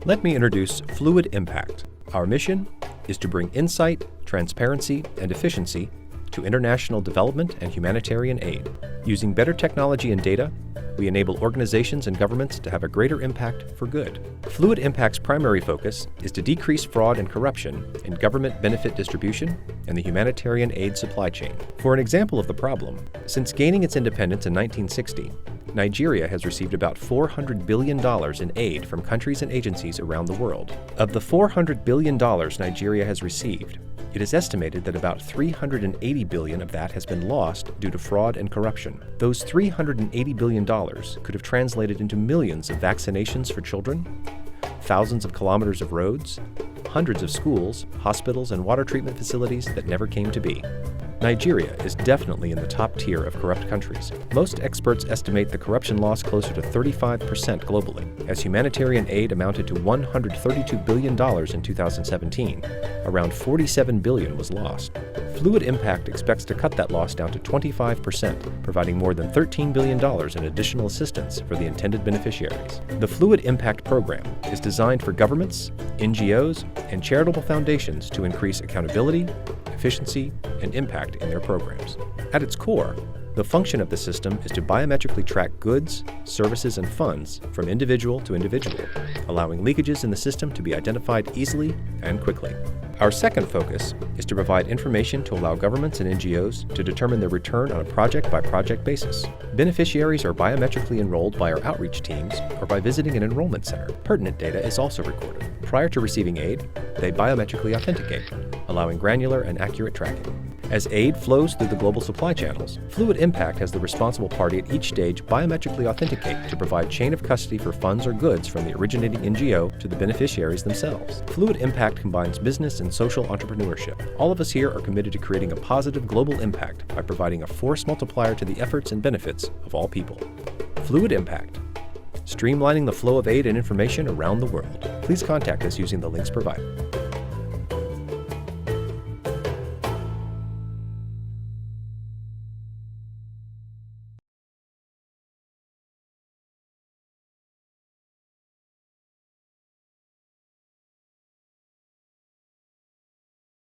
Let me introduce Fluid Impact. Our mission is to bring insight, transparency, and efficiency to international development and humanitarian aid. Using better technology and data, we enable organizations and governments to have a greater impact for good. Fluid Impact's primary focus is to decrease fraud and corruption in government benefit distribution and the humanitarian aid supply chain. For an example of the problem, since gaining its independence in 1960, Nigeria has received about $400 billion in aid from countries and agencies around the world. Of the $400 billion Nigeria has received, it is estimated that about $380 billion of that has been lost due to fraud and corruption. Those $380 billion could have translated into millions of vaccinations for children, thousands of kilometers of roads, hundreds of schools, hospitals, and water treatment facilities that never came to be. Nigeria is definitely in the top tier of corrupt countries. Most experts estimate the corruption loss closer to 35% globally. As humanitarian aid amounted to $132 billion in 2017, around $47 billion was lost. Fluid Impact expects to cut that loss down to 25%, providing more than $13 billion in additional assistance for the intended beneficiaries. The Fluid Impact program is designed for governments, NGOs, and charitable foundations to increase accountability, efficiency, and impact in their programs. At its core, the function of the system is to biometrically track goods, services, and funds from individual to individual, allowing leakages in the system to be identified easily and quickly. Our second focus is to provide information to allow governments and NGOs to determine their return on a project-by-project basis. Beneficiaries are biometrically enrolled by our outreach teams or by visiting an enrollment center. Pertinent data is also recorded. Prior to receiving aid, they biometrically authenticate, allowing granular and accurate tracking. As aid flows through the global supply channels, Fluid Impact has the responsible party at each stage biometrically authenticate to provide chain of custody for funds or goods from the originating NGO to the beneficiaries themselves. Fluid Impact combines business and social entrepreneurship. All of us here are committed to creating a positive global impact by providing a force multiplier to the efforts and benefits of all people. Fluid Impact, streamlining the flow of aid and information around the world. Please contact us using the links provided.